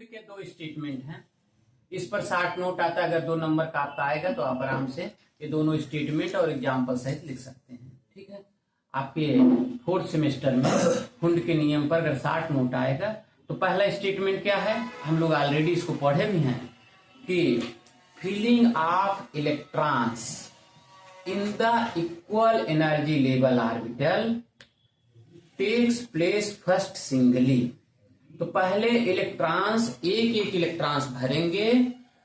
हुंड के दो स्टेटमेंट हैं। इस पर 60 नोट आता है। अगर 2 नंबर का आपका आएगा तो आप आराम से ये दोनों स्टेटमेंट और एग्जाम्पल सहित लिख सकते हैं। ठीक है, आपके 4th सेमेस्टर में हुंड के नियम पर अगर 60 नोट आएगा तो पहला स्टेटमेंट क्या है, हम लोग ऑलरेडी इसको पढ़े भी हैं कि filling of electrons in the equal energy level orbital takes place first singly. तो पहले इलेक्ट्रॉन्स एक एक इलेक्ट्रॉन्स भरेंगे,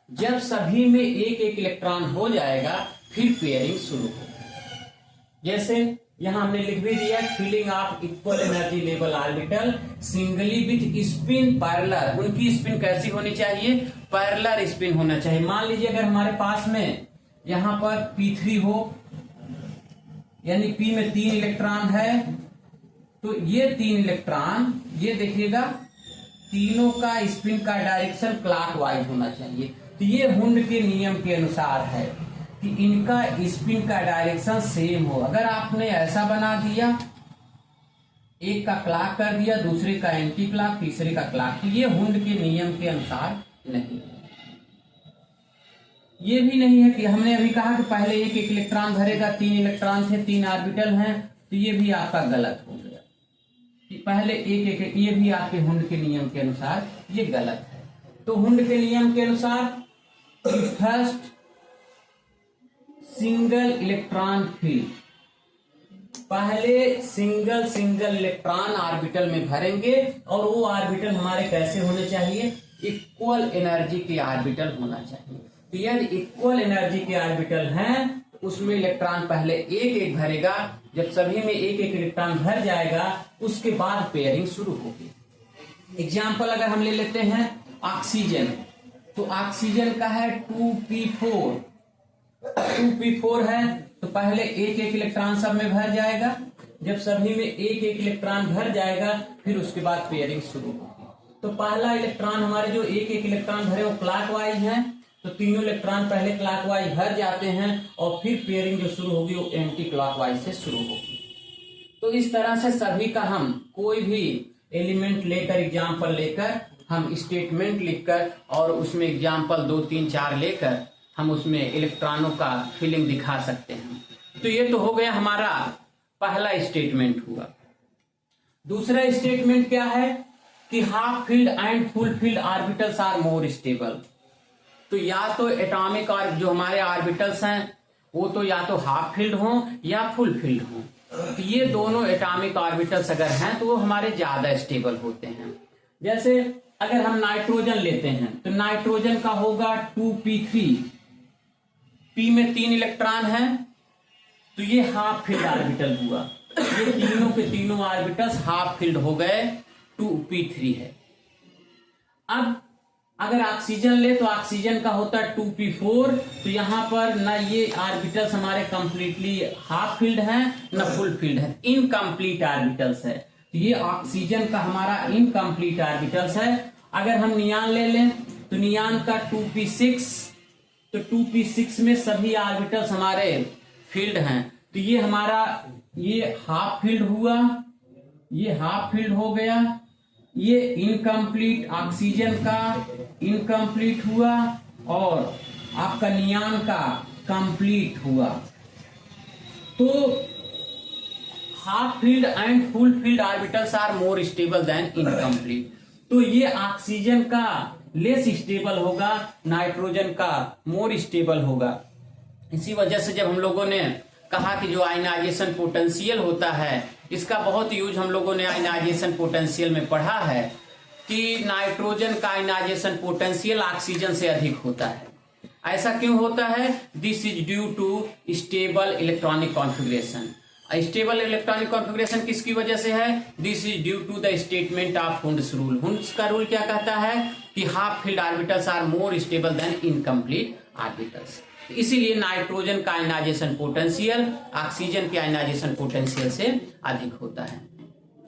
जब सभी में एक एक इलेक्ट्रॉन हो जाएगा फिर पेयरिंग शुरू होगी। जैसे यहां हमने लिख भी दिया feeling of equal energy level orbital singly with spin parallel. उनकी स्पिन कैसी होनी चाहिए, पैरेलल स्पिन होना चाहिए। मान लीजिए अगर हमारे पास में यहां पर P3 हो, यानी P में 3 इलेक्ट्रॉन है, तो ये 3 इलेक्ट्रॉन, ये देखिएगा तीनों का स्पिन का डायरेक्शन क्लॉकवाइज होना चाहिए। तो ये हुंड के नियम के अनुसार है कि इनका स्पिन का डायरेक्शन सेम हो। अगर आपने ऐसा बना दिया, एक का क्लॉक कर दिया, दूसरे का एंटी क्लॉक, तीसरे का क्लॉक, तो ये हुंड के नियम के अनुसार नहीं। ये भी नहीं है कि हमने अभी कहा कि पहले एक एक इलेक्ट्रॉन भरेगा, 3 इलेक्ट्रॉन थे, 3 ऑर्बिटल हैं, तो ये भी आपका गलत हो गया कि पहले एक एक, ये भी आपके हुंड के नियम के अनुसार ये गलत है। तो हुंड के नियम के अनुसार फर्स्ट सिंगल इलेक्ट्रॉन फील्ड, पहले सिंगल इलेक्ट्रॉन ऑर्बिटल में भरेंगे और वो ऑर्बिटल हमारे कैसे होने चाहिए, इक्वल एनर्जी के ऑर्बिटल होना चाहिए। तो यदि इक्वल एनर्जी के ऑर्बिटल हैं तो उसमें इलेक्ट्रॉन पहले एक एक भरेगा, जब सभी में एक एक इलेक्ट्रॉन भर जाएगा उसके बाद पेयरिंग शुरू होगी। एग्जाम्पल अगर हम ले लेते हैं ऑक्सीजन, तो ऑक्सीजन का है 2p4 है, तो पहले एक एक इलेक्ट्रॉन सब में भर जाएगा, जब सभी में एक एक इलेक्ट्रॉन भर जाएगा फिर उसके बाद पेयरिंग शुरू होगी। तो पहला इलेक्ट्रॉन हमारे जो एक एक इलेक्ट्रॉन भरे वो क्लॉकवाइज है, तो तीनों इलेक्ट्रॉन पहले क्लॉकवाइज भर जाते हैं और फिर पेयरिंग जो शुरू होगी वो एंटी क्लॉकवाइज से शुरू होगी। तो इस तरह से सभी का हम कोई भी एलिमेंट लेकर, एग्जाम्पल लेकर, हम स्टेटमेंट लिखकर और उसमें एग्जाम्पल 2, 3, 4 लेकर हम उसमें इलेक्ट्रॉनों का फीलिंग दिखा सकते हैं। तो ये तो हो गया हमारा पहला स्टेटमेंट हुआ। दूसरा स्टेटमेंट क्या है कि half filled and full filled orbitals are more stable. तो या तो एटॉमिक और जो हमारे ऑर्बिटल्स हैं वो तो या तो हाफ फील्ड हो या फुल फील्ड हो। तो ये दोनों एटॉमिक ऑर्बिटल्स अगर हैं तो वो हमारे ज्यादा स्टेबल होते हैं। जैसे अगर हम नाइट्रोजन लेते हैं तो नाइट्रोजन का होगा 2p3, P में 3 इलेक्ट्रॉन है, तो ये हाफ फील्ड ऑर्बिटल हुआ। ये तीनों के तीनों ऑर्बिटल्स हाफ फील्ड हो गए, 2p3 है। अब अगर ऑक्सीजन ले तो ऑक्सीजन का होता है 2p4, तो यहां पर ना ये ऑर्बिटल्स हमारे कंप्लीटली हाफ फील्ड हैं ना फुल फील्ड है, इनकम्प्लीट ऑर्बिटल्स है। तो ये ऑक्सीजन का हमारा इनकम्प्लीट ऑर्बिटल्स है। अगर हम नियान ले लें तो नियान का 2p6, तो 2p6 में सभी ऑर्बिटल्स हमारे फील्ड हैं, तो ये हमारा ये हाफ फील्ड हुआ, ये हाफ फील्ड हो गया। ये इनकम्प्लीट ऑक्सीजन का इनकम्प्लीट हुआ और आपका नियान का कंप्लीट हुआ। तो half filled and full filled orbitals are more stable than incomplete. तो ये ऑक्सीजन का लेस स्टेबल होगा, नाइट्रोजन का मोर स्टेबल होगा। इसी वजह से जब हम लोगों ने कहा कि जो आयनाइजेशन पोटेंशियल होता है, इसका बहुत यूज हम लोगों ने आयनाइजेशन पोटेंशियल में पढ़ा है कि नाइट्रोजन का आयनाइजेशन पोटेंशियल ऑक्सीजन से अधिक होता है। ऐसा क्यों होता है? This is due to stable electronic configuration. Stable electronic configuration किसकी वजह से है? This is due to the statement of Hund's rule. Hund's का रूल क्या कहता है कि half filled orbitals are more stable than incomplete orbitals. इसीलिए नाइट्रोजन का आयनाइजेशन पोटेंशियल ऑक्सीजन के आयनाइजेशन पोटेंशियल से अधिक होता है।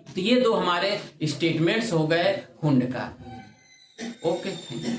तो ये दो हमारे स्टेटमेंट्स हो गए हुंड का। Okay, thank you.